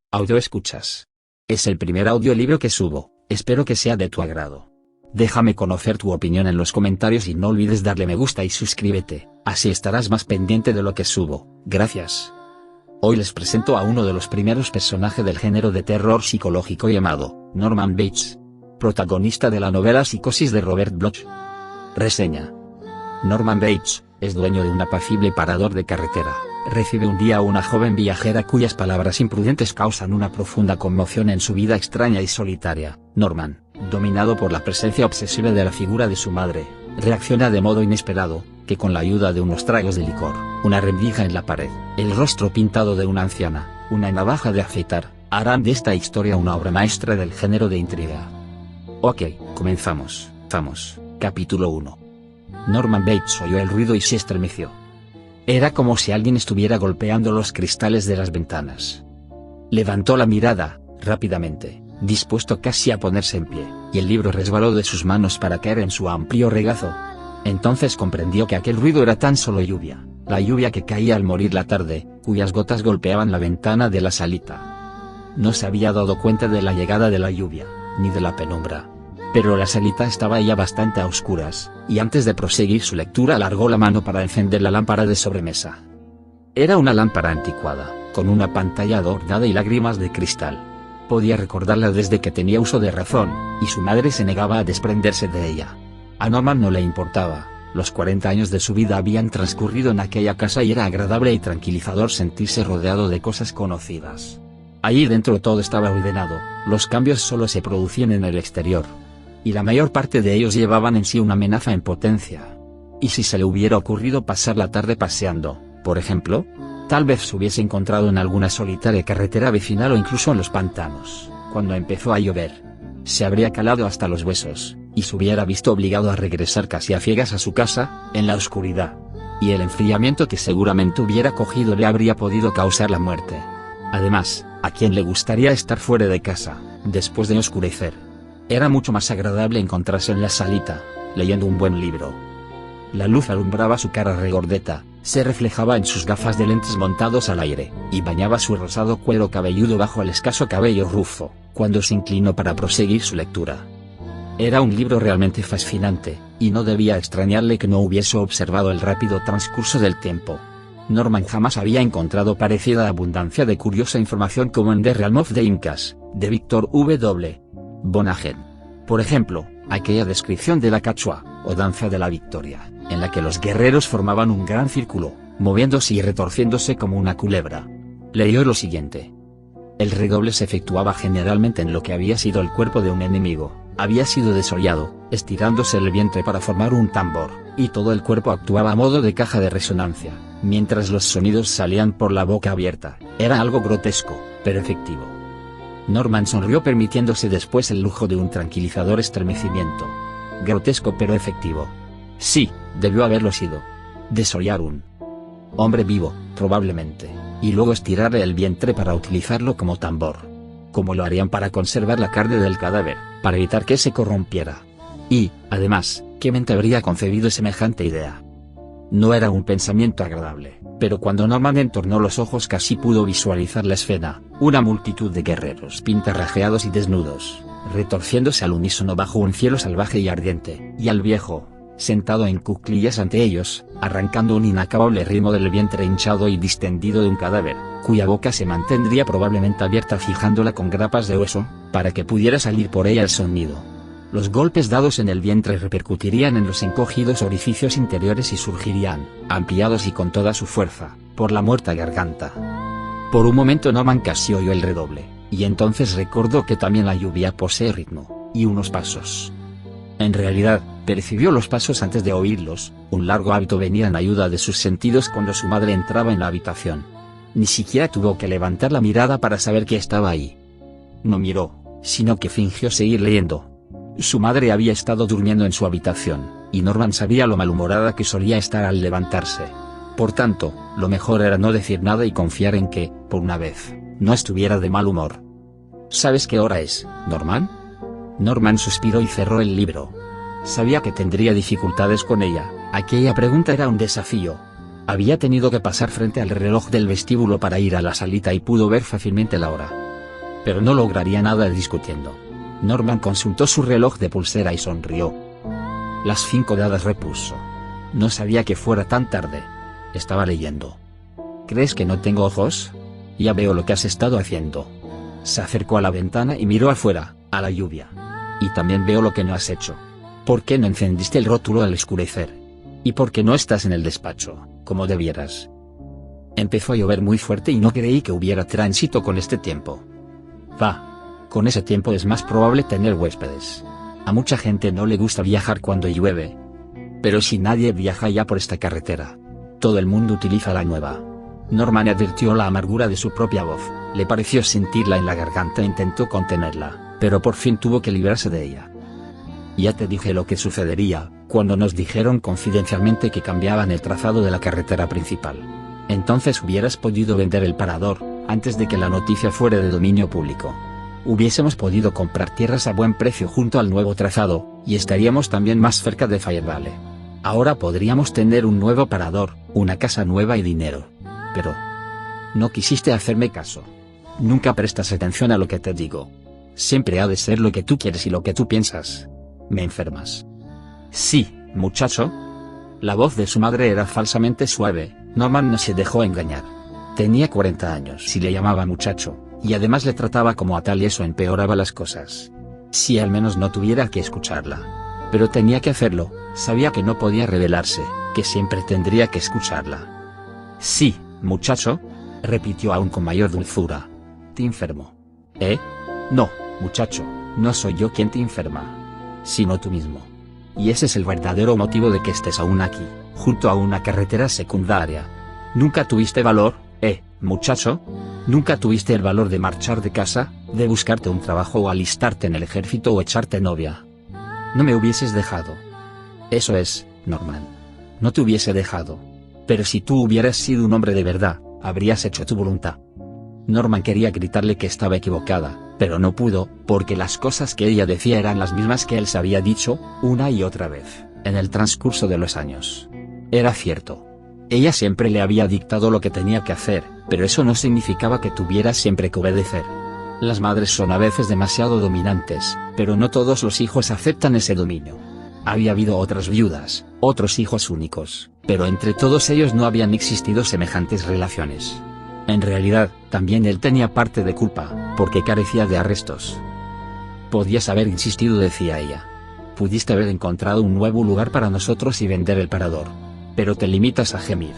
Audio escuchas. Es el primer audiolibro que subo, espero que sea de tu agrado. Déjame conocer tu opinión en los comentarios y no olvides darle me gusta y suscríbete, así estarás más pendiente de lo que subo, gracias. Hoy les presento a uno de los primeros personajes del género de terror psicológico llamado Norman Bates, protagonista de la novela Psicosis de Robert Bloch. Reseña. Norman Bates es dueño de un apacible parador de carretera. Recibe un día a una joven viajera cuyas palabras imprudentes causan una profunda conmoción en su vida extraña y solitaria. Norman, dominado por la presencia obsesiva de la figura de su madre, reacciona de modo inesperado, que con la ayuda de unos tragos de licor, una rendija en la pared, el rostro pintado de una anciana, una navaja de afeitar, harán de esta historia una obra maestra del género de intriga. Ok, comenzamos. Capítulo 1. Norman Bates oyó el ruido y se estremeció. Era como si alguien estuviera golpeando los cristales de las ventanas. Levantó la mirada, rápidamente, dispuesto casi a ponerse en pie, y el libro resbaló de sus manos para caer en su amplio regazo. Entonces comprendió que aquel ruido era tan solo lluvia, la lluvia que caía al morir la tarde, cuyas gotas golpeaban la ventana de la salita. No se había dado cuenta de la llegada de la lluvia, ni de la penumbra. Pero la salita estaba ya bastante a oscuras, y antes de proseguir su lectura alargó la mano para encender la lámpara de sobremesa. Era una lámpara anticuada, con una pantalla adornada y lágrimas de cristal. Podía recordarla desde que tenía uso de razón, y su madre se negaba a desprenderse de ella. A Norman no le importaba, los 40 años de su vida habían transcurrido en aquella casa y era agradable y tranquilizador sentirse rodeado de cosas conocidas. Allí dentro todo estaba ordenado, los cambios solo se producían en el exterior. Y la mayor parte de ellos llevaban en sí una amenaza en potencia. ¿Y si se le hubiera ocurrido pasar la tarde paseando, por ejemplo? Tal vez se hubiese encontrado en alguna solitaria carretera vecinal o incluso en los pantanos, cuando empezó a llover. Se habría calado hasta los huesos, y se hubiera visto obligado a regresar casi a ciegas a su casa, en la oscuridad. Y el enfriamiento que seguramente hubiera cogido le habría podido causar la muerte. Además, ¿a quién le gustaría estar fuera de casa, después de oscurecer? Era mucho más agradable encontrarse en la salita, leyendo un buen libro. La luz alumbraba su cara regordeta, se reflejaba en sus gafas de lentes montados al aire, y bañaba su rosado cuero cabelludo bajo el escaso cabello rufo, cuando se inclinó para proseguir su lectura. Era un libro realmente fascinante, y no debía extrañarle que no hubiese observado el rápido transcurso del tiempo. Norman jamás había encontrado parecida abundancia de curiosa información como en The Realm of the Incas, de Victor W. Bonagen. Por ejemplo, aquella descripción de la cachua, o danza de la victoria, en la que los guerreros formaban un gran círculo, moviéndose y retorciéndose como una culebra. Leyó lo siguiente. El redoble se efectuaba generalmente en lo que había sido el cuerpo de un enemigo, había sido desollado, estirándose el vientre para formar un tambor, y todo el cuerpo actuaba a modo de caja de resonancia, mientras los sonidos salían por la boca abierta. Era algo grotesco, pero efectivo. Norman sonrió permitiéndose después el lujo de un tranquilizador estremecimiento. Grotesco pero efectivo. Sí, debió haberlo sido. Desollar un hombre vivo, probablemente, y luego estirarle el vientre para utilizarlo como tambor. Como lo harían para conservar la carne del cadáver, para evitar que se corrompiera. Y, además, ¿qué mente habría concebido semejante idea? No era un pensamiento agradable, pero cuando Norman entornó los ojos casi pudo visualizar la escena, una multitud de guerreros pintarrajeados y desnudos, retorciéndose al unísono bajo un cielo salvaje y ardiente, y al viejo, sentado en cuclillas ante ellos, arrancando un inacabable ritmo del vientre hinchado y distendido de un cadáver, cuya boca se mantendría probablemente abierta fijándola con grapas de hueso, para que pudiera salir por ella el sonido. Los golpes dados en el vientre repercutirían en los encogidos orificios interiores y surgirían, ampliados y con toda su fuerza, por la muerta garganta. Por un momento Norman casi oyó el redoble, y entonces recordó que también la lluvia posee ritmo, y unos pasos. En realidad, percibió los pasos antes de oírlos, un largo hábito venía en ayuda de sus sentidos cuando su madre entraba en la habitación. Ni siquiera tuvo que levantar la mirada para saber que estaba ahí. No miró, sino que fingió seguir leyendo. Su madre había estado durmiendo en su habitación, y Norman sabía lo malhumorada que solía estar al levantarse. Por tanto, lo mejor era no decir nada y confiar en que, por una vez, no estuviera de mal humor. ¿Sabes qué hora es, Norman? Norman suspiró y cerró el libro. Sabía que tendría dificultades con ella, aquella pregunta era un desafío. Había tenido que pasar frente al reloj del vestíbulo para ir a la salita y pudo ver fácilmente la hora. pero no lograría nada discutiendo. Norman consultó su reloj de pulsera y sonrió. Las 5 dadas, repuso. No sabía que fuera tan tarde. Estaba leyendo. ¿Crees que no tengo ojos? Ya veo lo que has estado haciendo. Se acercó a la ventana y miró afuera, a la lluvia. Y también veo lo que no has hecho. ¿Por qué no encendiste el rótulo al oscurecer? ¿Y por qué no estás en el despacho, como debieras? Empezó a llover muy fuerte y no creí que hubiera tránsito con este tiempo. Con ese tiempo es más probable tener huéspedes. A mucha gente no le gusta viajar cuando llueve. Pero si nadie viaja ya por esta carretera, todo el mundo utiliza la nueva. Norman advirtió la amargura de su propia voz, le pareció sentirla en la garganta e intentó contenerla, pero por fin tuvo que librarse de ella. Ya te dije lo que sucedería, cuando nos dijeron confidencialmente que cambiaban el trazado de la carretera principal. Entonces hubieras podido vender el parador, antes de que la noticia fuera de dominio público. Hubiésemos podido comprar tierras a buen precio junto al nuevo trazado, y estaríamos también más cerca de Firevale. Ahora podríamos tener un nuevo parador, una casa nueva y dinero. Pero no quisiste hacerme caso. Nunca prestas atención a lo que te digo. Siempre ha de ser lo que tú quieres y lo que tú piensas. Me enfermas. Sí, muchacho. La voz de su madre era falsamente suave. Norman no se dejó engañar. Tenía 40 años y le llamaba muchacho, y además le trataba como a tal y eso empeoraba las cosas. Si al menos no tuviera que escucharla. Pero tenía que hacerlo, sabía que no podía rebelarse, que siempre tendría que escucharla. Sí, muchacho, repitió aún con mayor dulzura. Te enfermo. No, muchacho, no soy yo quien te enferma, sino tú mismo. Y ese es el verdadero motivo de que estés aún aquí, junto a una carretera secundaria. Nunca tuviste valor, muchacho. Nunca tuviste el valor de marchar de casa, de buscarte un trabajo o alistarte en el ejército o echarte novia. No me hubieses dejado. Eso es, Norman. No te hubiese dejado. Pero si tú hubieras sido un hombre de verdad, habrías hecho tu voluntad. Norman quería gritarle que estaba equivocada, pero no pudo, porque las cosas que ella decía eran las mismas que él se había dicho, una y otra vez, en el transcurso de los años. Era cierto. Ella siempre le había dictado lo que tenía que hacer, pero eso no significaba que tuviera siempre que obedecer. Las madres son a veces demasiado dominantes, pero no todos los hijos aceptan ese dominio. Había habido otras viudas, otros hijos únicos, pero entre todos ellos no habían existido semejantes relaciones. En realidad, también él tenía parte de culpa, porque carecía de arrestos. Podías haber insistido, decía ella. Pudiste haber encontrado un nuevo lugar para nosotros y vender el parador. Pero te limitas a gemir.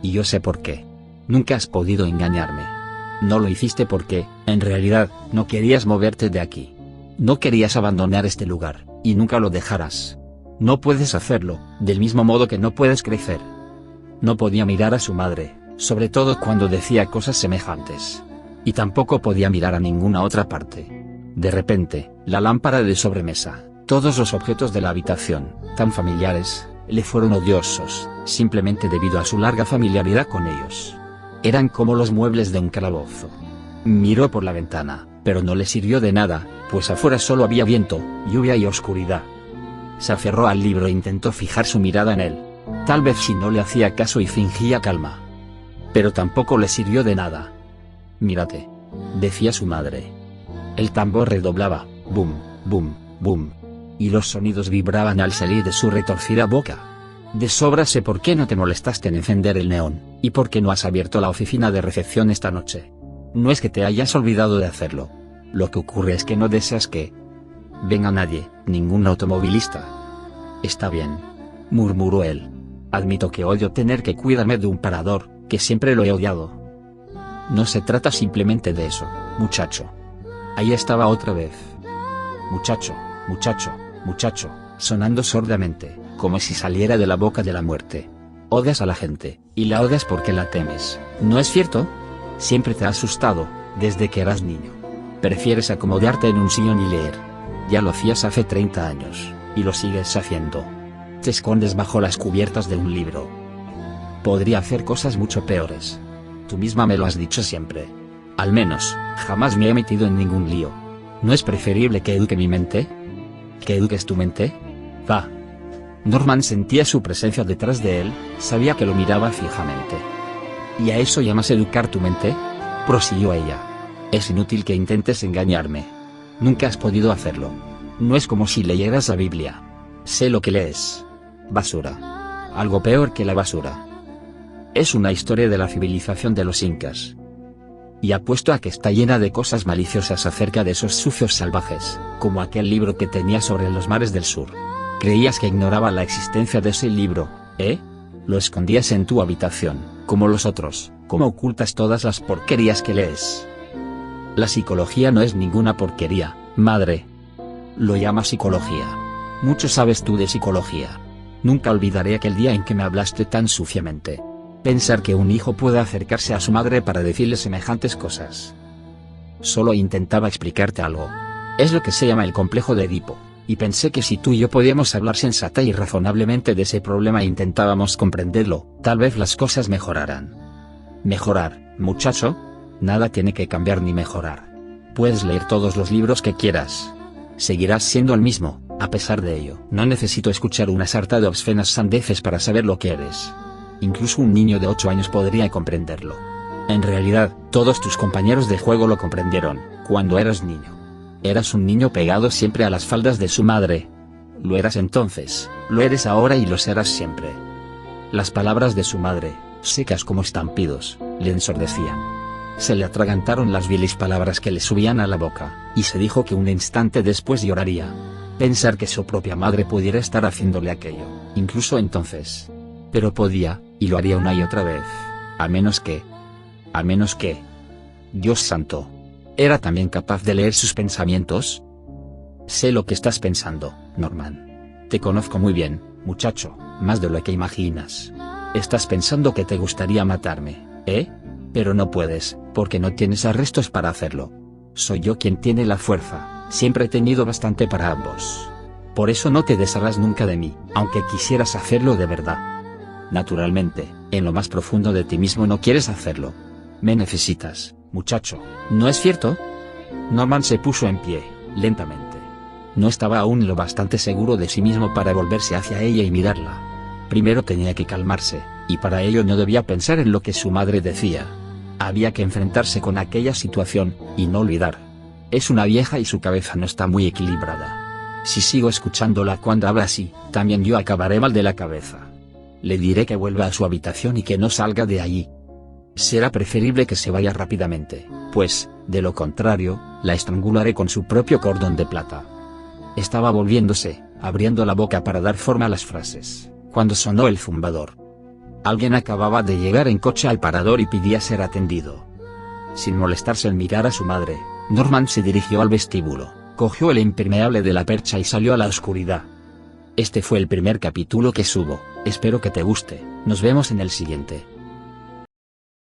Y yo sé por qué. Nunca has podido engañarme. No lo hiciste porque, en realidad, no querías moverte de aquí. No querías abandonar este lugar, y nunca lo dejarás. No puedes hacerlo, del mismo modo que no puedes crecer. No podía mirar a su madre, sobre todo cuando decía cosas semejantes. Y tampoco podía mirar a ninguna otra parte. De repente, la lámpara de sobremesa, todos los objetos de la habitación, tan familiares, le fueron odiosos, simplemente debido a su larga familiaridad con ellos. Eran como los muebles de un calabozo. Miró por la ventana, pero no le sirvió de nada, pues afuera solo había viento, lluvia y oscuridad. Se aferró al libro e intentó fijar su mirada en él. Tal vez si no le hacía caso y fingía calma. Pero tampoco le sirvió de nada. Mírate, decía su madre. El tambor redoblaba, bum, bum, bum. Y los sonidos vibraban al salir de su retorcida boca. De sobra sé por qué no te molestaste en encender el neón, y por qué no has abierto la oficina de recepción esta noche. No es que te hayas olvidado de hacerlo. Lo que ocurre es que no deseas que venga nadie, ningún automovilista. Está bien, murmuró él. Admito que odio tener que cuidarme de un parador, que siempre lo he odiado. No se trata simplemente de eso, muchacho. Ahí estaba otra vez. Muchacho, muchacho, muchacho, sonando sordamente, como si saliera de la boca de la muerte. Odias a la gente, y la odias porque la temes, ¿no es cierto? Siempre te ha asustado, desde que eras niño. Prefieres acomodarte en un sillón y leer. Ya lo hacías hace 30 años, y lo sigues haciendo. Te escondes bajo las cubiertas de un libro. Podría hacer cosas mucho peores. Tú misma me lo has dicho siempre. Al menos, jamás me he metido en ningún lío. ¿No es preferible que eduque mi mente? ¿Que eduques tu mente? Va. Norman sentía su presencia detrás de él, sabía que lo miraba fijamente. ¿Y a eso llamas educar tu mente?, prosiguió ella. Es inútil que intentes engañarme. Nunca has podido hacerlo. No es como si leyeras la Biblia. Sé lo que lees. Basura. Algo peor que la basura. Es una historia de la civilización de los incas. Y apuesto a que está llena de cosas maliciosas acerca de esos sucios salvajes, como aquel libro que tenía sobre los mares del sur. Creías que ignoraba la existencia de ese libro, ¿eh? Lo escondías en tu habitación, como los otros. ¿Cómo ocultas todas las porquerías que lees? La psicología no es ninguna porquería, madre. Lo llamas psicología. Mucho sabes tú de psicología. Nunca olvidaré aquel día en que me hablaste tan suciamente. Pensar que un hijo puede acercarse a su madre para decirle semejantes cosas. Solo intentaba explicarte algo. Es lo que se llama el complejo de Edipo, y pensé que si tú y yo podíamos hablar sensata y razonablemente de ese problema e intentábamos comprenderlo, tal vez las cosas mejoraran. ¿Mejorar, muchacho? Nada tiene que cambiar ni mejorar. Puedes leer todos los libros que quieras. Seguirás siendo el mismo, a pesar de ello. No necesito escuchar una sarta de obscenas sandeces para saber lo que eres. Incluso un niño de 8 años podría comprenderlo. En realidad, todos tus compañeros de juego lo comprendieron, cuando eras niño. Eras un niño pegado siempre a las faldas de su madre. Lo eras entonces, lo eres ahora y lo serás siempre. Las palabras de su madre, secas como estampidos, le ensordecían. Se le atragantaron las viles palabras que le subían a la boca, y se dijo que un instante después lloraría. Pensar que su propia madre pudiera estar haciéndole aquello, incluso entonces. Pero podía, y lo haría una y otra vez. A menos que... Dios santo. ¿Era también capaz de leer sus pensamientos? Sé lo que estás pensando, Norman. Te conozco muy bien, muchacho, más de lo que imaginas. Estás pensando que te gustaría matarme, ¿eh? Pero no puedes, porque no tienes arrestos para hacerlo. Soy yo quien tiene la fuerza, siempre he tenido bastante para ambos. Por eso no te desharás nunca de mí, aunque quisieras hacerlo de verdad. Naturalmente, en lo más profundo de ti mismo no quieres hacerlo. Me necesitas, muchacho, ¿no es cierto? Norman se puso en pie, lentamente. No estaba aún lo bastante seguro de sí mismo para volverse hacia ella y mirarla. Primero tenía que calmarse, y para ello no debía pensar en lo que su madre decía. Había que enfrentarse con aquella situación, y no olvidar. Es una vieja y su cabeza no está muy equilibrada. Si sigo escuchándola cuando habla así, también yo acabaré mal de la cabeza. Le diré que vuelva a su habitación y que no salga de allí. Será preferible que se vaya rápidamente, pues, de lo contrario, la estrangularé con su propio cordón de plata. Estaba volviéndose, abriendo la boca para dar forma a las frases, cuando sonó el zumbador. Alguien acababa de llegar en coche al parador y pedía ser atendido. Sin molestarse en mirar a su madre, Norman se dirigió al vestíbulo, cogió el impermeable de la percha y salió a la oscuridad. Este fue el primer capítulo que subo, espero que te guste, nos vemos en el siguiente.